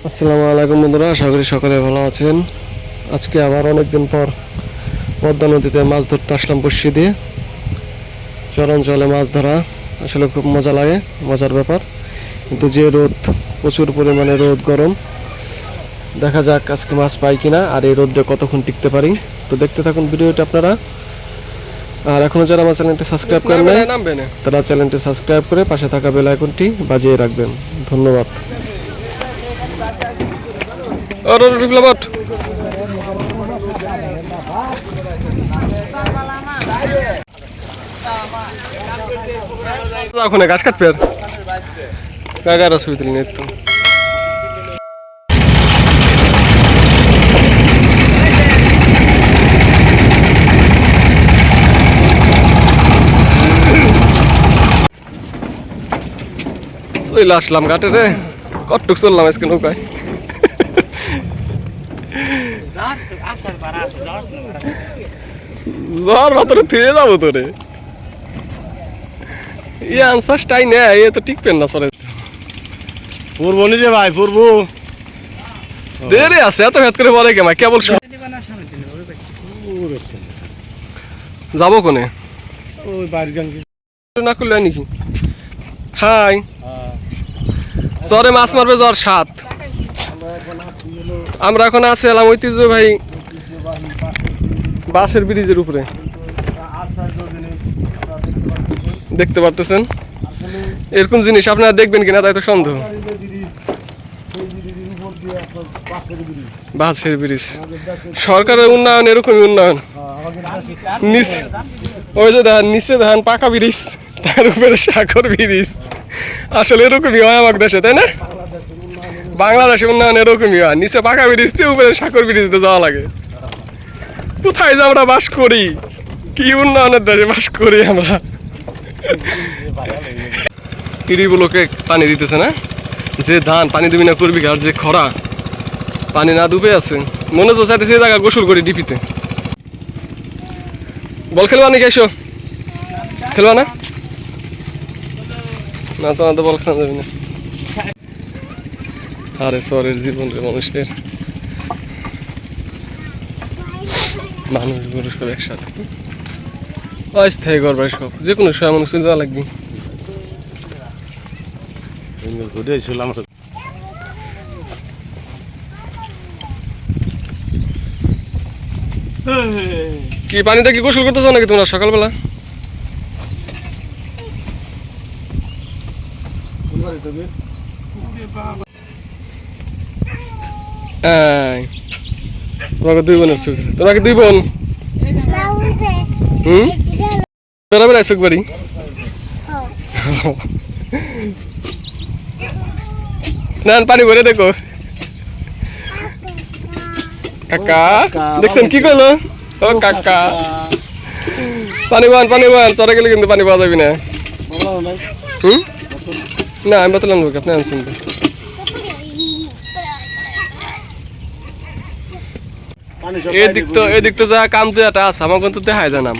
আসসালামু আলাইকুম বন্ধুরা, আশা করি সকলে ভালো আছেন। আজকে আবার অনেকদিন পর পদ্মা নদীতে মাছ ধরতে আসলাম বড়শি দিয়ে। চরাঞ্চলে মাছ ধরা আসলে খুব মজা লাগে, মজার ব্যাপার। কিন্তু যে রোদ, প্রচুর পরিমাণে রোদ, গরম। দেখা যাক আজকে মাছ পাই কিনা, আর এই রোদে কতক্ষণ টিকতে পারি। তো দেখতে থাকুন ভিডিওটা আপনারা। আর এখনও যারা আমার চ্যানেলটি সাবস্ক্রাইব করেন নাই, তারা চ্যানেলটি সাবস্ক্রাইব করে পাশে থাকা বেল আইকনটি বাজিয়ে রাখবেন। ধন্যবাদ। ওখানে গাছ কাটবে আর গাগার অসুবিধা নেই তো। চলে আসলাম ঘাটে রে, কটটুক চললাম আজকে নৌকায়। জ্বর মাত্র থুয়ে যাবো তোরে, ইয়ে আনসারটাই নেই, এ তো টিকবেন না সরে। পূর্ব নিজে ভাই পূর্ব দেরি আছে, এত ভেদ করে বলে কেমন কেবল যাবো কোনে ওই বাড়ির গান না করলে নাকি। হাই চরে মাছ মারবে জ্বর 7। আমরা এখন আছি এলাম ঐতিহ্য ভাই বাঁশের ব্রিজের উপরে, দেখতে পারতেছেন। এরকম জিনিস আপনারা দেখবেন কিনা তাই তো সন্দেহ। বাঁশের ব্রিজ, সরকারের উন্নয়ন এরকমই উন্নয়ন। ওই যে দেখেন নিচে দেখেন পাকা ব্রিজ, তার উপরে সাগর ব্রিজ। আসলে এরকমই হয় আমার দেশে, তাই না? বাংলাদেশের উন্নয়ন এরকমই হয়, নিচে পাকা ব্রিজ দিয়ে উপরে সাগর ব্রিজতে যাওয়া লাগে। কোথায় যে আমরা বাস করি, কি উন্নয়নের দেশে বাস করি আমরা। পিড়িগুলোকে পানি দিতেছে না, যে ধান পানি দিবি না করবি, আর যে খরা পানি না ডুবে আছে, মনে তো চাইতে সে জায়গা গোসল করি ডিপিতে। বল খেলবা নাকি? এসো খেলবা না? না তোমার তো বল খেলা যাবে না। আরে শহরের জীবন রে মানুষের, মানুষ গরু সব একসাথে অস্থায়ী করবে সব, যে কোনো সময় মানুষ চলে যাওয়া লাগবে। কি পানিতে কি গোসল করতে চাও নাকি তোমরা সকালবেলা? তোমাকে 2 বোনের ছবি, তোমরা কি 2 বোন? বেড়াবেড়া আসুক বাড়ি। না পানি ভরে দেখো। কাকা দেখছেন কি করলো? ও কাকা পানি বান, পানি বান, চড়ে গেলে কিন্তু পানি পাওয়া যাবে না। না আমি বোতল আনবো, আপনি আনছেন তো। এদিক তো যা কাম তো একটা আছে, আমার কিন্তু দেখায় জানাম।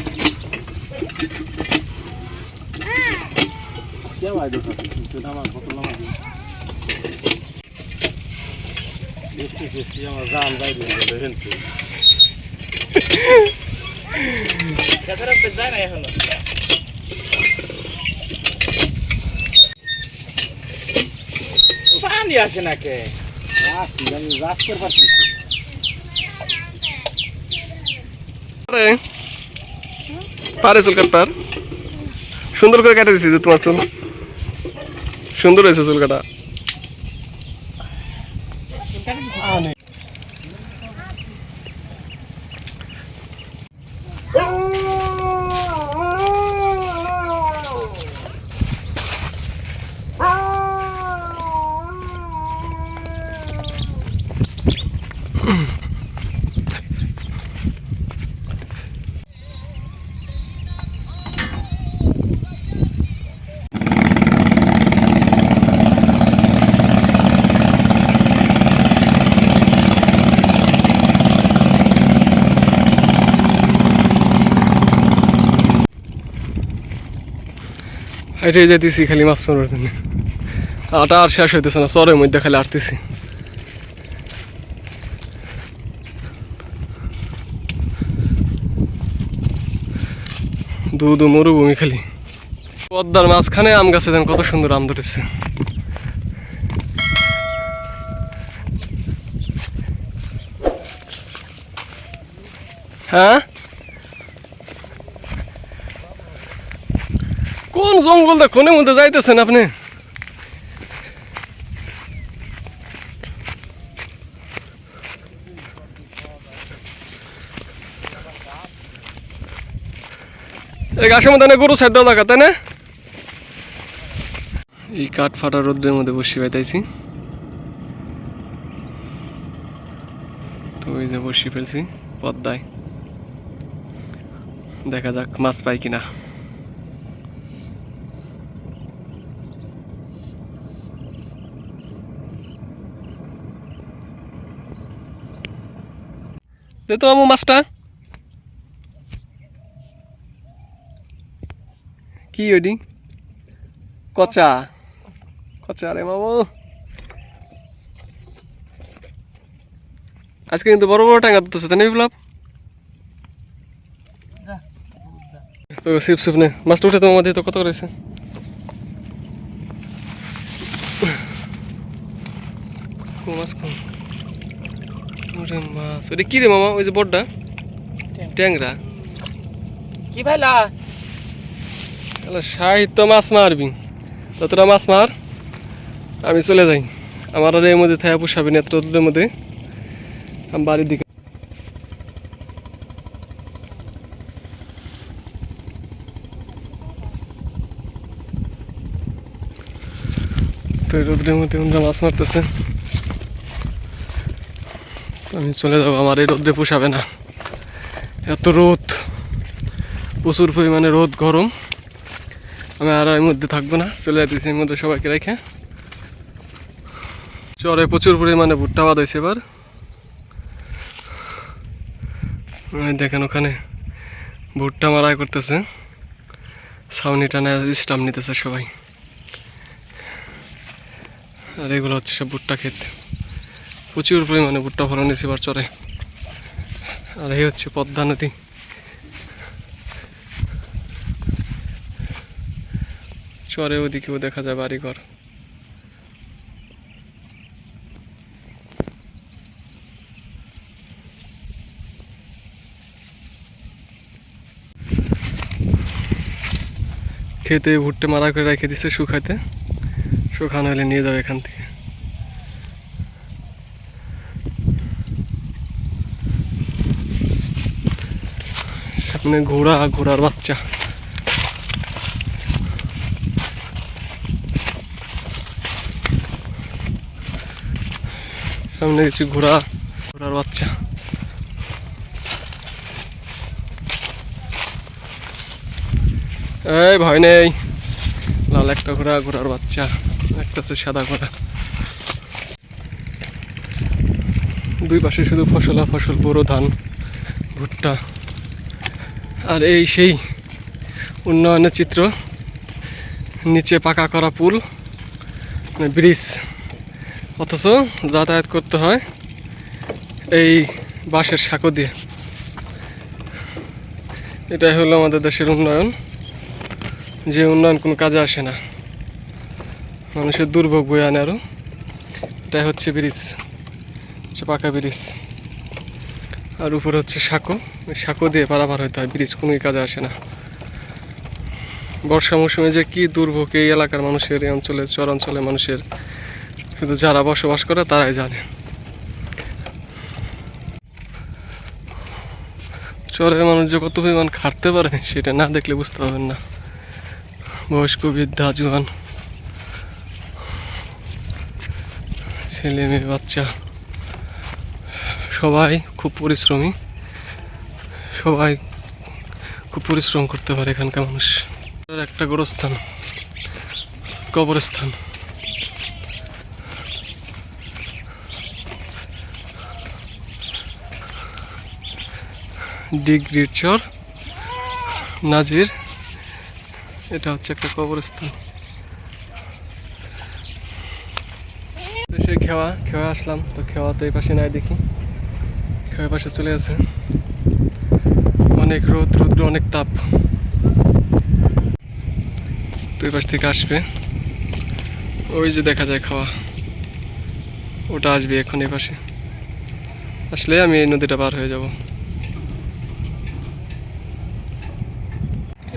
পানি আসে না কে পারে চুল কাটার সুন্দর করে কাটা দিচ্ছি, তোমার চুল সুন্দর হয়েছে চুল কাটা। হাইটে যেতেছি খালি মাছ মারার জন্য, আটা আর শেষ হইতেছে না, চরের মধ্যে খালি আটতেছি। দুধ মরুভূমি খালি। পদ্মার মাঝখানে আম গাছে দেন কত সুন্দর আম ধরেছে। হ্যাঁ, কোন জঙ্গলটা কোনের মধ্যে যাইতেছেন আপনি? এই গাছের মধ্যে গরু সাইড দেওয়া লাগা, তাই না? এই কাঠ ফাটা রোদ্রের মধ্যে বসে পাইতেছি, তো ওই যে বসে ফেলছি পদ্মায়। দেখা যাক মাছ পাই কিনা। দে তো আমু মাছটা। কি ওডি? কচা কচা রে মামু। আজকে কিন্তু বড় বড় টাঙ্গা ধরতেছে, তাই না বিপ্লব? সিপ সিপ নে মাছটা উঠে তোমার মধ্যে তো কত করেছে। মাছ কম। ওরে মাছ, ওটা কি রে মামা? ওই যে বড়টা ট্যাংরা। কি ভাইলা? সাহিত্য মাছ মারবি, ততটা মাছ মার, আমি চলে যাই। আমার আর এর মধ্যে থাকা পোষাবি না, এত রোদের মধ্যে। আমি বাড়ির দিকে। তো এই রোদের মধ্যে ওনারা মাছ মারতেছে, আমি চলে যাবো। আমার এই রোদ্রে পোষাবে না, এত রোদ, প্রচুর পরিমাণে রোদ, গরম। আমি আর এর মধ্যে থাকবো না, চলে যাইতেছি এর মধ্যে সবাইকে রেখে। চরে প্রচুর পরিমাণে ভুট্টা বাদ হয়েছে এবার। দেখেন ওখানে ভুট্টা মারাই করতেছে, ছাউনি টানা স্টাম নিতেছে সবাই। আর এগুলো হচ্ছে সব ভুট্টা ক্ষেত, প্রচুর পরিমাণে ভুট্টা ফলন হয়েছে এবার চরে। আর এই হচ্ছে পদ্মা নদী। চরে ওদিকেও দেখা যায় বাড়িঘর। খেতে ভুট্টে মারা করে রেখে দিচ্ছে শুকাইতে, শুকানো হলে নিয়ে যাবে এখান থেকে। সামনে ঘোড়া, ঘোড়ার বাচ্চা। সামনে কিছু ঘোড়া, ঘোড়ার বাচ্চা। এই ভয় নেই, লাল একটা ঘোড়া, ঘোড়ার বাচ্চা, একটা হচ্ছে সাদা ঘোড়া। দুই পাশে শুধু ফসল আর ফসল, বড় ধান, ভুট্টা। আর এই সেই উন্নয়নের চিত্র, নিচে পাকা করা পুল, ব্রিজ, অথচ যাতায়াত করতে হয় এই বাঁশের সাঁকো দিয়ে। এটাই হলো আমাদের দেশের উন্নয়ন, যে উন্নয়ন কোনো কাজে আসে না, মানুষের দুর্ভোগ বয়ে আনে আরও। এটাই হচ্ছে ব্রিজ, হচ্ছে পাকা ব্রিজ। আর উপরে হচ্ছে সাঁকো, ওই সাঁকো দিয়ে পারাপার হতে হয়, ব্রিজ কোনো কাজে আসে না। বর্ষা মৌসুমে যে কী দুর্ভোগ এই এলাকার মানুষের, এই অঞ্চলের, চরাঞ্চলের মানুষের, শুধু যারা বসবাস করে তারাই জানে। চরের মানুষ যে কত পরিমাণ খাটতে পারে সেটা না দেখলে বুঝতে পারবেন না। বয়স্ক, বৃদ্ধা, জোয়ান, ছেলে মেয়ে, বাচ্চা, সবাই খুব পরিশ্রমী, সবাই খুব পরিশ্রম করতে পারে এখানকার মানুষ। একটা গোরস্থান, কবরস্থান। ডিগ্রির চর, নাজির, এটা হচ্ছে একটা কবরস্থান। সেই খেওয়া আসলাম, তো খেওয়া তো এই পাশে নাই, দেখি খেওয়া পাশে চলে আছে। অনেক রোদ, রৌদ্র, অনেক তাপ। দুই পাশ থেকে আসবে। ওই যে দেখা যায় খাওয়া, ওটা আসবে এখন এই পাশে আসলে আমি এই নদীটা পার হয়ে যাব।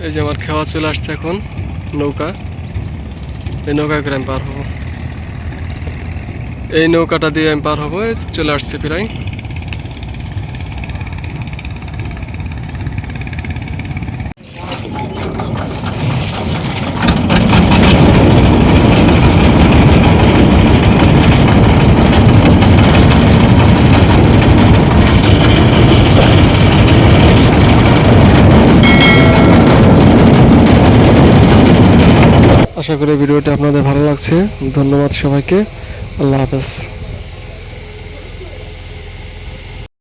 এই যে আমার খাওয়া চলে আসছে এখন নৌকা, এই নৌকা করে আমি পার হব। এই নৌকাটা দিয়ে আমি পার হবো, এই চলে আসছে প্রায়। আশা করি ভিডিওটি আপনাদের ভালো লাগছে। ধন্যবাদ সবাইকে। আল্লাহ হাফেজ।